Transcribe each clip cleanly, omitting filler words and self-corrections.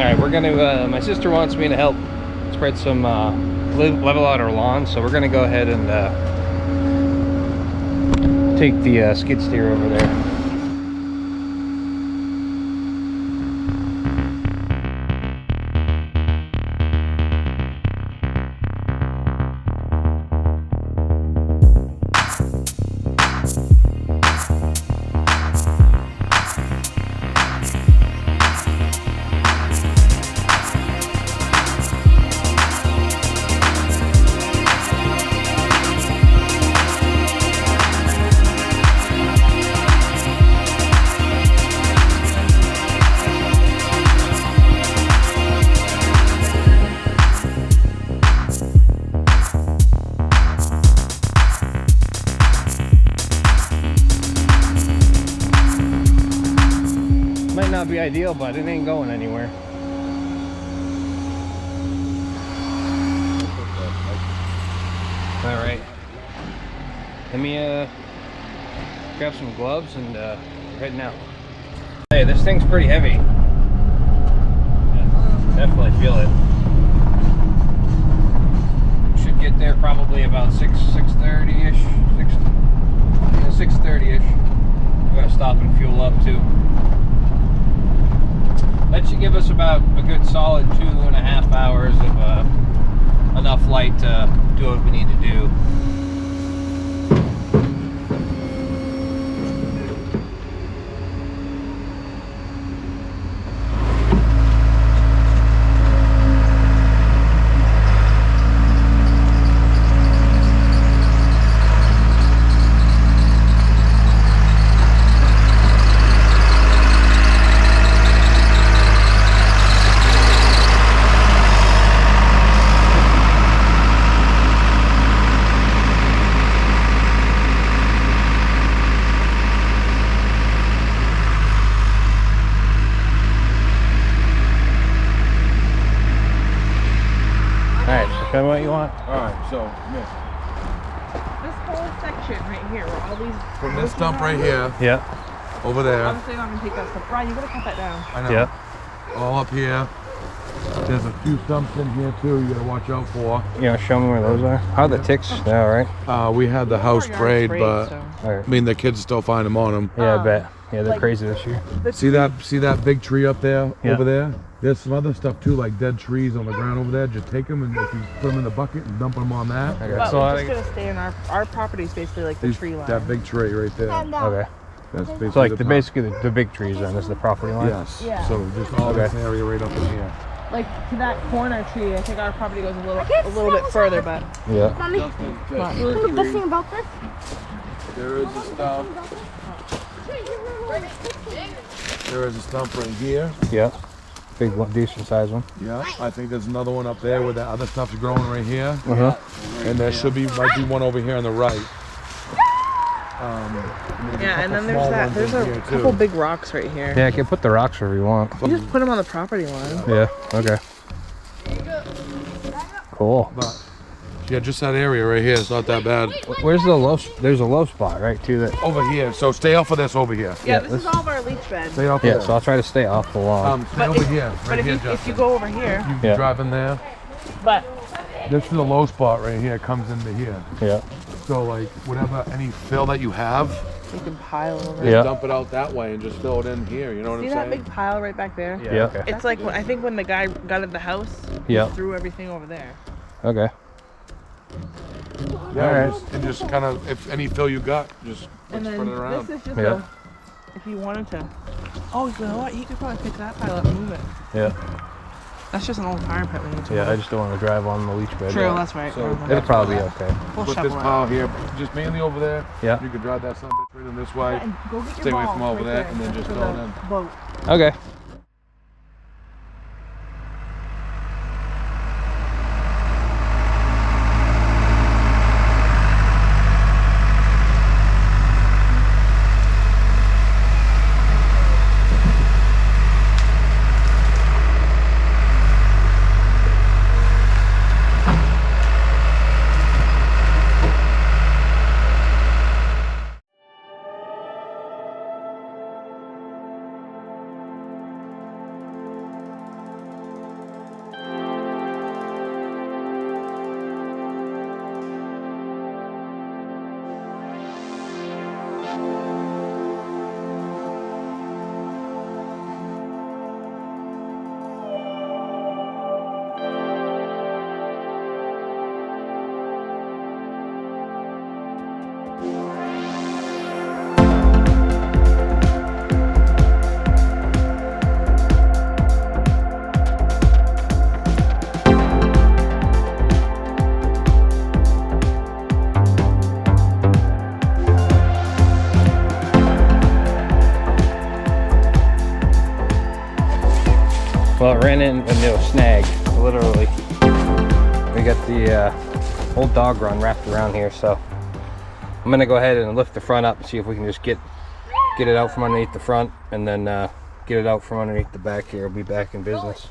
right, we're gonna, my sister wants me to help spread some, level out our lawn, so we're gonna go ahead and take the skid steer over there. Might not be ideal, but it ain't going anywhere. All right, let me grab some gloves and we're heading out. Hey, this thing's pretty heavy. Yeah, definitely feel it. Should get there probably about 6:30ish. 6:30ish. We're gonna stop and fuel up too. That should give us about a good solid 2.5 hours of enough light to do what we need to do. Show me what you want. Alright, so this whole section right here, where all these from this stump right here, Yeah. over there. Obviously, I'm not gonna take that stuff. Brian, you gotta cut that down. I know. Yeah. All up here. There's a few stumps in here too. You gotta watch out for. You gonna show me where those are? How are the ticks? Yeah, all right. We had the house sprayed, but So. All right. I mean the kids still find them on them. Yeah, I bet. Yeah, they're like- crazy this year. See that big tree up there, Yeah. over there? There's some other stuff too, like dead trees on the ground over there. Just take them and if you put them in the bucket and dump them on that. Okay. But So we're I just gonna stay in our property is basically like the These- tree line. That big tree right there. okay. That's basically So like the top. basically the big trees then is the property line. Yes. Yeah. So just all Okay. this area right up in here. Like to that corner tree, I think our property goes a little bit further, but Yeah. Mommy, Just What? tell me the best thing about this. there is a stump. There is a stump right here. Yeah. Big one, decent sized one. Yeah. I think there's another one up there where that other stuff's growing right here. Uh-huh. And there might be one over here on the right. yeah, and then there's a couple big rocks right here. Yeah, I can put the rocks wherever you want. You just put them on the property line. Yeah. Okay. Cool. But yeah, just that area right here is not that bad. Where's the low? There's a low spot right too. That. Over here. So stay off of this over here. Yeah, this is all of our leach bed. Stay off Yeah. of So I'll try to stay off the lawn. Stay But over if- here. But Right if here, you Justin. go over here, You Yeah. drive in there. but This is a low spot right here. Comes into here. Yeah. So like whatever any fill that you have, you can pile over. Yeah. dump it out that way and just fill it in here. You know what See I'm that saying? big pile right back there? Yeah. Okay. It's like I think when the guy got in the house, Yeah. he threw everything over there. Okay. Yeah. Alright. And just kind of if any fill you got, just And spread then it around. this is just Yeah. if you wanted to. Oh, you know what? He could probably pick that pile up and move it. Yeah. That's just an old fire pit we need to Yeah. I move. just don't want to drive on the leach bed. True, Yeah. that's right. So- It'll probably be okay. We'll Put shovel this it. pile here, just mainly over there. Yeah. You can drive that son of a bitch right in this way. And go get your Stay away ball from over right there, there and then just for fill it the in. boat. Okay. Well, it ran into a snag, literally. We got the old dog run wrapped around here, so I'm gonna go ahead and lift the front up and see if we can just get it out from underneath the front, and then get it out from underneath the back here. We'll be back in business.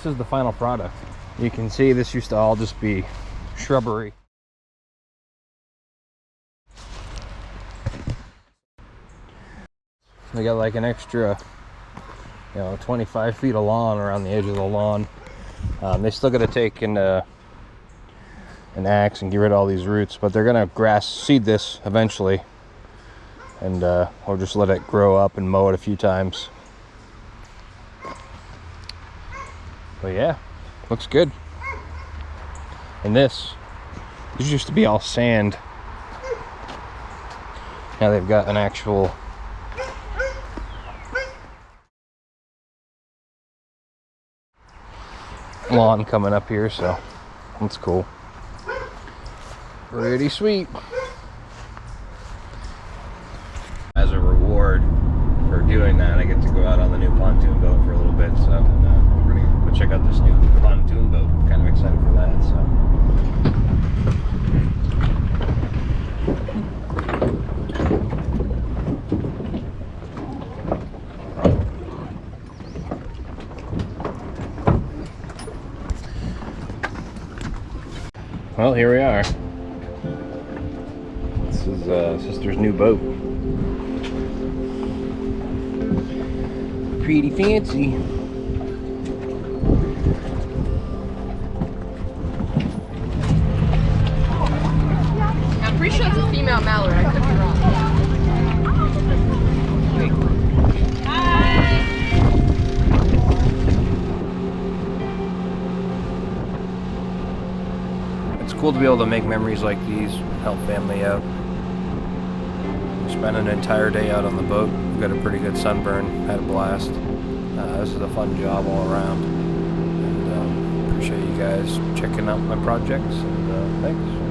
this is the final product. You can see this used to all just be shrubbery. They got like an extra, 25 feet of lawn around the edge of the lawn. They still got to take an axe and get rid of all these roots, but they're gonna grass seed this eventually, and we'll just let it grow up and mow it a few times. But yeah, looks good. And this used to be all sand. Now they've got an actual lawn coming up here, so that's cool. Pretty sweet. As a reward for doing that, I get to go out on the new pontoon boat for a little bit, so we're gonna go check out this new pontoon boat. I'm kind of excited for that, so. Well, here we are. This is sister's new boat. Pretty fancy. I'm pretty sure it's a female mallard. I could be wrong. It's cool to be able to make memories like these, help family out. Spent an entire day out on the boat. We got a pretty good sunburn, had a blast. This is a fun job all around. And appreciate you guys checking out my projects. And thanks.